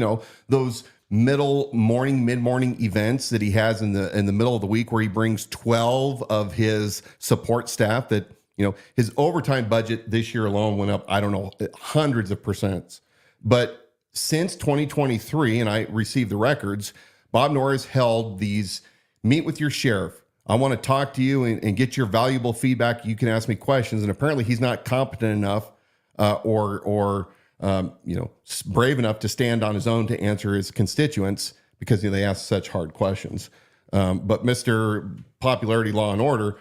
those mid-morning events that he has in the middle of the week, where he brings 12 of his support staff. That his overtime budget this year alone went up, I don't know, hundreds of percents. But since 2023, and I received the records, Bob Norris held these meet with your sheriff. I want to talk to you and get your valuable feedback. You can ask me questions. And apparently he's not competent enough or brave enough to stand on his own to answer his constituents, because they ask such hard questions. But Mr. Popularity, Law and Order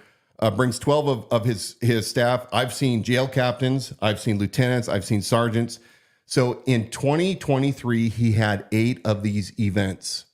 brings 12 of his staff. I've seen jail captains, I've seen lieutenants, I've seen sergeants. So in 2023, he had 8 of these events.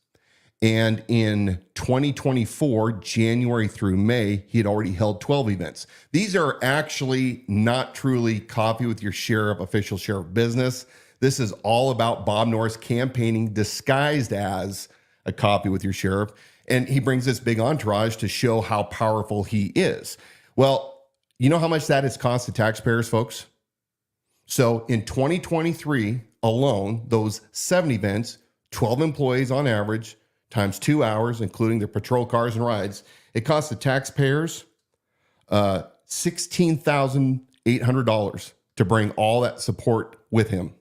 And in 2024, January through May, he had already held 12 events. These are actually not truly coffee with your sheriff, official sheriff business. This is all about Bob Norris campaigning disguised as a coffee with your sheriff. And he brings this big entourage to show how powerful he is. Well, you know how much that has cost the taxpayers, folks? So in 2023 alone, those 7 events, 12 employees on average, times 2 hours, including their patrol cars and rides, it cost the taxpayers $16,800 to bring all that support with him.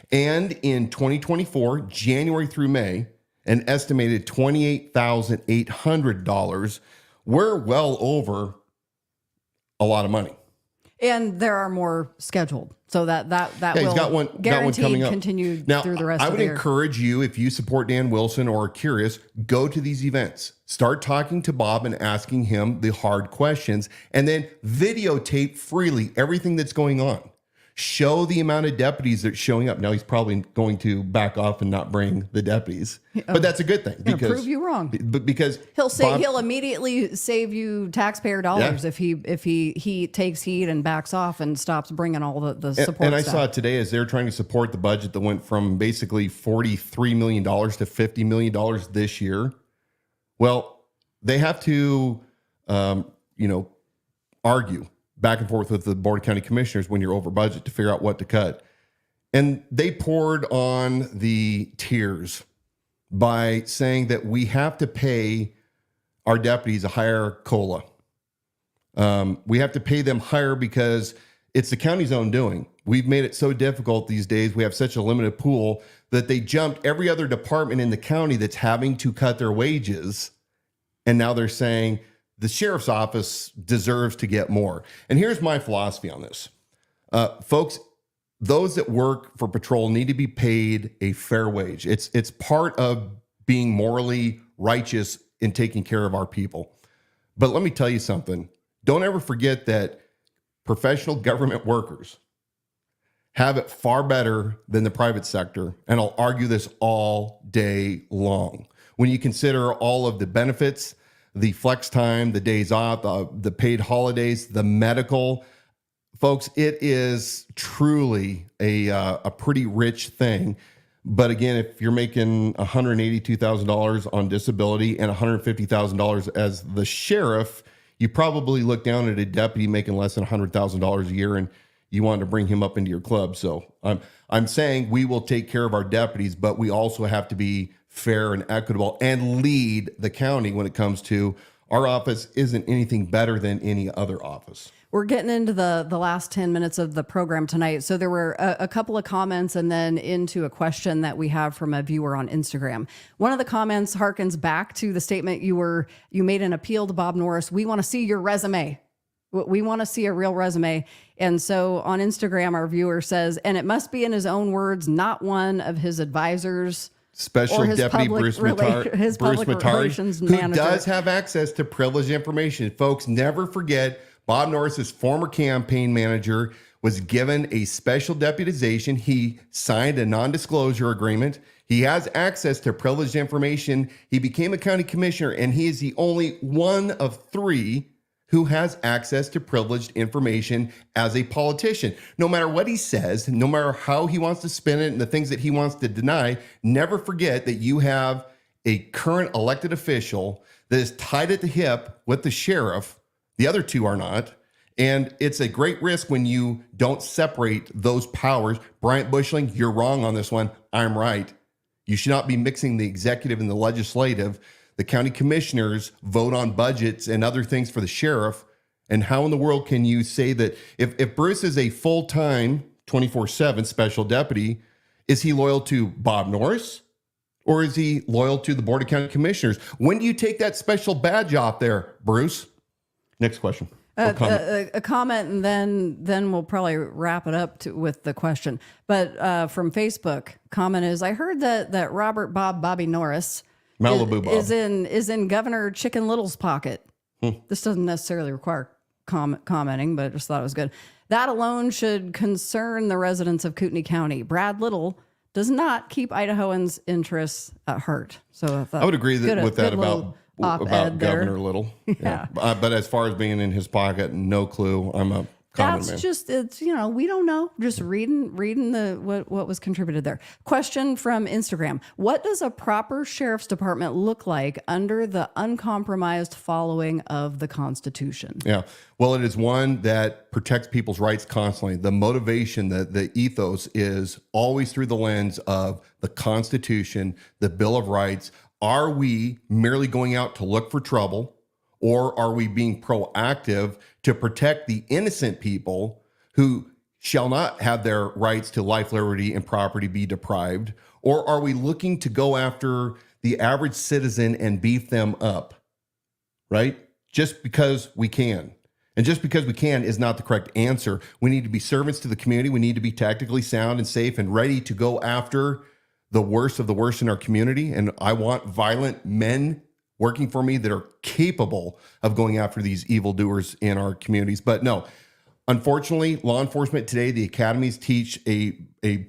And in 2024, January through May, an estimated $28,800. We're well over a lot of money. And there are more scheduled. So that will he's got one coming up. Continue now, through the rest of the year. I would encourage you, if you support Dan Wilson or are curious, go to these events. Start talking to Bob and asking him the hard questions, and then videotape freely everything that's going on. Show the amount of deputies that are showing up. Now, he's probably going to back off and not bring the deputies, but that's a good thing, because prove you wrong. But because he'll immediately save you taxpayer dollars if he takes heed and backs off and stops bringing all the support. And I saw it today as they're trying to support the budget that went from basically $43 million to $50 million this year. Well, they have to, argue back and forth with the Board of County Commissioners when you're over budget to figure out what to cut. And they poured on the tiers by saying that we have to pay our deputies a higher COLA. We have to pay them higher because it's the county's own doing. We've made it so difficult these days. We have such a limited pool that they jumped every other department in the county that's having to cut their wages. And now they're saying the sheriff's office deserves to get more. And here's my philosophy on this. Folks, those that work for patrol need to be paid a fair wage. It's part of being morally righteous in taking care of our people. But let me tell you something. Don't ever forget that professional government workers have it far better than the private sector. And I'll argue this all day long. When you consider all of the benefits, the flex time, the days off, the paid holidays, the medical, folks, it is truly a pretty rich thing. But again, if you're making $182,000 on disability and $150,000 as the sheriff, you probably look down at a deputy making less than $100,000 a year and you want to bring him up into your club. So I'm saying we will take care of our deputies, but we also have to be fair and equitable and lead the county when it comes to our office isn't anything better than any other office. We're getting into the last 10 minutes of the program tonight. So there were a couple of comments and then into a question that we have from a viewer on Instagram. One of the comments harkens back to the statement you made an appeal to Bob Norris. We want to see your resume. We want to see a real resume. And so on Instagram, our viewer says, and it must be in his own words, not one of his advisors. Special Deputy Bruce Matari, who does have access to privileged information. Folks, never forget, Bob Norris's former campaign manager was given a special deputization. He signed a non-disclosure agreement. He has access to privileged information. He became a county commissioner, and he is the only one of three who has access to privileged information as a politician. No matter what he says, no matter how he wants to spin it and the things that he wants to deny, never forget that you have a current elected official that is tied at the hip with the sheriff. The other two are not. And it's a great risk when you don't separate those powers. Bryant Bushling, you're wrong on this one. I'm right. You should not be mixing the executive and the legislative. The county commissioners vote on budgets and other things for the sheriff. And how in the world can you say that if Bruce is a full-time 24/7 special deputy, is he loyal to Bob Norris or is he loyal to the Board of County Commissioners? When do you take that special badge off there, Bruce? Next question. A comment, and then we'll probably wrap it up with the question. But from Facebook, comment is, I heard that Robert Bobby Norris Malibu Bob is in Governor Chicken Little's pocket. This doesn't necessarily require commenting, but I just thought it was good. That alone should concern the residents of Kootenai County. Brad Little does not keep Idahoans' interests at heart. So I would agree with that about Governor there. Little. Yeah. But as far as being in his pocket, no clue. I'm a common man. That's just, it's, we don't know. Just reading what was contributed there. Question from Instagram. What does a proper sheriff's department look like under the uncompromised following of the Constitution? Yeah. Well, it is one that protects people's rights constantly. The motivation, the ethos is always through the lens of the Constitution, the Bill of Rights. Are we merely going out to look for trouble, or are we being proactive to protect the innocent people who shall not have their rights to life, liberty, and property be deprived? Or are we looking to go after the average citizen and beef them up, right? Just because we can. And just because we can is not the correct answer. We need to be servants to the community. We need to be tactically sound and safe and ready to go after the worst of the worst in our community. And I want violent men working for me that are capable of going after these evildoers in our communities. But no, unfortunately, law enforcement today, the academies teach a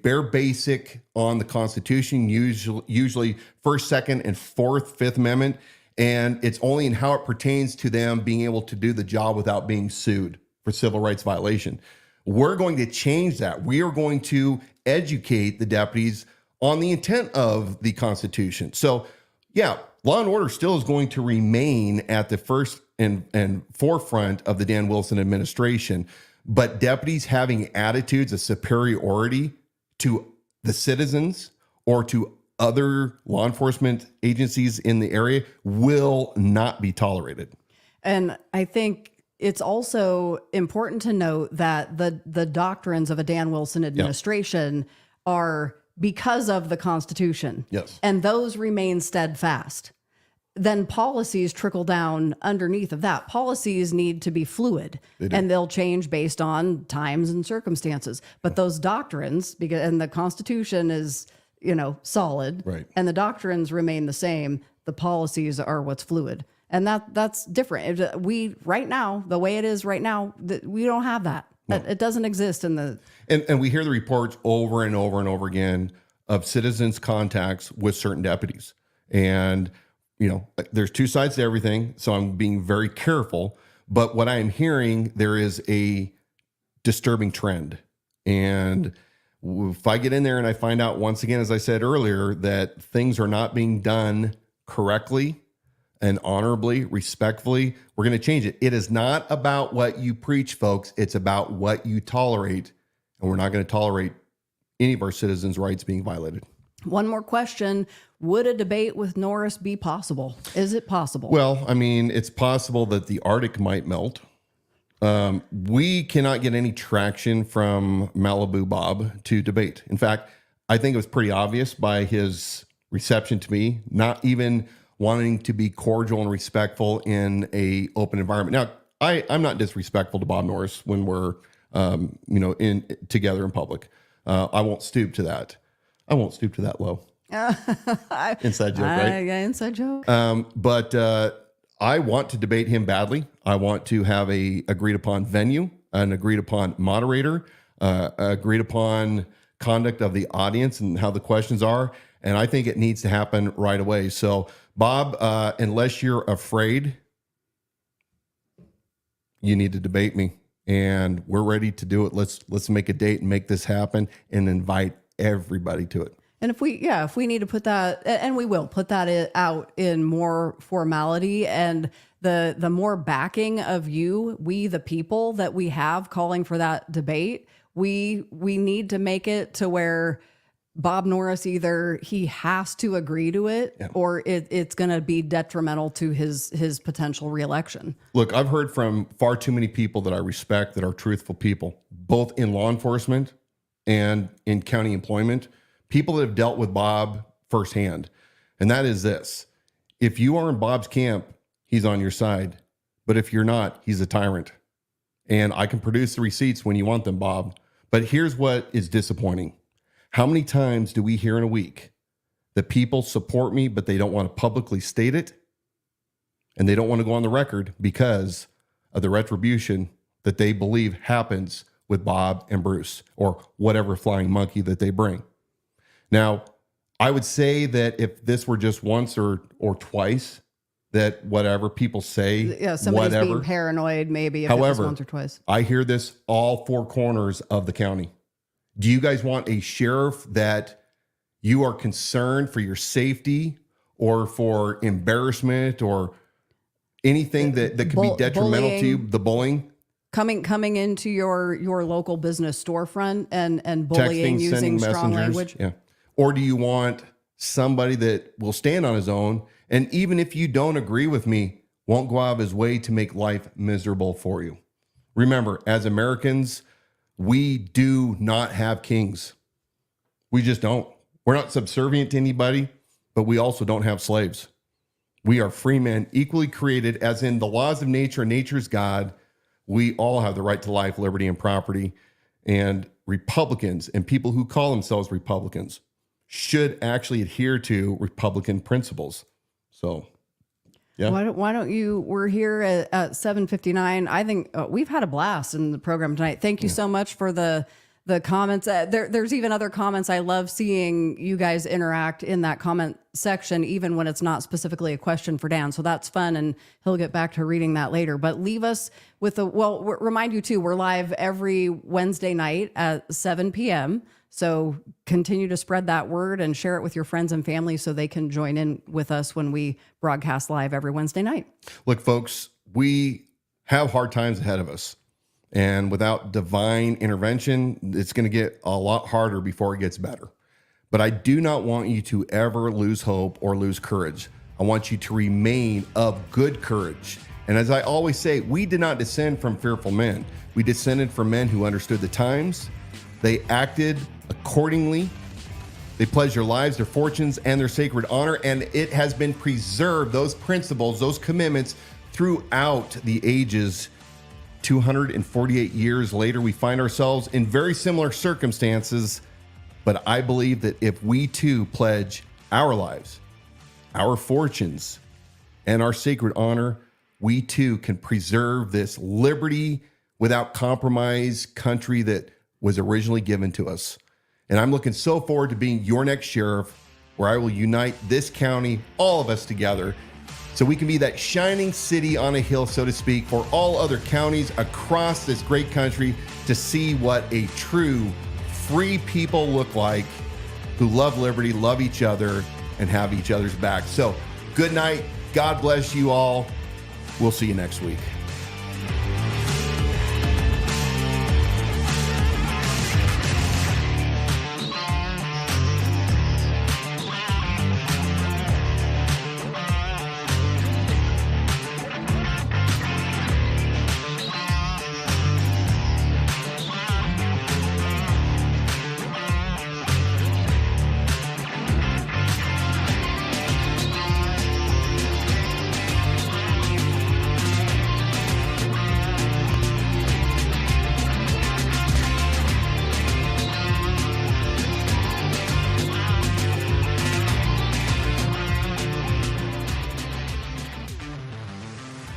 bare basic on the Constitution, usually First, Second, and Fourth, Fifth Amendment. And it's only in how it pertains to them being able to do the job without being sued for civil rights violation. We're going to change that. We are going to educate the deputies on the intent of the Constitution. So, yeah, law and order still is going to remain at the first and forefront of the Dan Wilson administration, but deputies having attitudes of superiority to the citizens or to other law enforcement agencies in the area will not be tolerated. And I think it's also important to note that the doctrines of a Dan Wilson administration are because of the Constitution. Yes. And those remain steadfast. Then policies trickle down underneath of that. Policies need to be fluid and they'll change based on times and circumstances. But those doctrines, and the Constitution is, solid, right, and the doctrines remain the same, the policies are what's fluid. And that's different. We right now, the way it is right now, we don't have that. No. It doesn't exist in the. And we hear the reports over and over and over again of citizens' contacts with certain deputies. And, there's two sides to everything. So I'm being very careful. But what I am hearing, there is a disturbing trend. And if I get in there and I find out once again, as I said earlier, that things are not being done correctly and honorably, respectfully, we're going to change it. It is not about what you preach, folks. It's about what you tolerate. And we're not going to tolerate any of our citizens' rights being violated. One more question. Would a debate with Norris be possible? Is it possible? Well, I mean, it's possible that the Arctic might melt. We cannot get any traction from Malibu Bob to debate. In fact, I think it was pretty obvious by his reception to me, not even wanting to be cordial and respectful in a open environment. Now, I'm not disrespectful to Bob Norris when we're, in together in public. I won't stoop to that. I won't stoop to that low. Inside joke, right? Yeah, inside joke. But I want to debate him badly. I want to have a agreed upon venue, an agreed upon moderator, agreed upon conduct of the audience and how the questions are. And I think it needs to happen right away. So, Bob, unless you're afraid, you need to debate me, and we're ready to do it. Let's make a date and make this happen and invite everybody to it. And if we need to put that, and we will put that out in more formality, and the more backing of we the people that we have calling for that debate, we need to make it to where Bob Norris, either he has to agree to it, or it's going to be detrimental to his potential reelection. Look, I've heard from far too many people that I respect that are truthful people, both in law enforcement and in county employment, people that have dealt with Bob firsthand. And that is this: if you are in Bob's camp, he's on your side. But if you're not, he's a tyrant. And I can produce the receipts when you want them, Bob. But here's what is disappointing. How many times do we hear in a week that people support me, but they don't want to publicly state it? And they don't want to go on the record because of the retribution that they believe happens with Bob and Bruce, or whatever flying monkey that they bring. Now, I would say that if this were just once or twice, that whatever people say, somebody's being paranoid, maybe if however, it was once or twice. I hear this all four corners of the county. Do you guys want a sheriff that you are concerned for your safety or for embarrassment or anything that could be detrimental to you? The bullying? Coming into your local business storefront and bullying, texting, using strong language? Yeah. Or do you want somebody that will stand on his own, and even if you don't agree with me, won't go out of his way to make life miserable for you? Remember, as Americans, we do not have kings. We just don't. We're not subservient to anybody, but we also don't have slaves. We are free men, equally created, as in the laws of nature and nature's God. We all have the right to life, liberty, and property. And Republicans and people who call themselves Republicans should actually adhere to Republican principles. So, yeah. Why don't you? We're here at 7:59. I think we've had a blast in the program tonight. Thank you so much for the comments. There's even other comments. I love seeing you guys interact in that comment section, even when it's not specifically a question for Dan. So that's fun, and he'll get back to reading that later. But leave us with remind you too, we're live every Wednesday night at 7 p.m. So continue to spread that word and share it with your friends and family so they can join in with us when we broadcast live every Wednesday night. Look, folks, we have hard times ahead of us. And without divine intervention, it's going to get a lot harder before it gets better. But I do not want you to ever lose hope or lose courage. I want you to remain of good courage. And as I always say, we did not descend from fearful men. We descended from men who understood the times. They acted accordingly. They pledged their lives, their fortunes, and their sacred honor. And it has been preserved, those principles, those commitments, throughout the ages. 248 years later, we find ourselves in very similar circumstances. But I believe that if we too pledge our lives, our fortunes, and our sacred honor, we too can preserve this liberty without compromise country that was originally given to us. And I'm looking so forward to being your next sheriff, where I will unite this county, all of us together, so we can be that shining city on a hill, so to speak, for all other counties across this great country to see what a true free people look like, who love liberty, love each other, and have each other's back. So good night. God bless you all. We'll see you next week.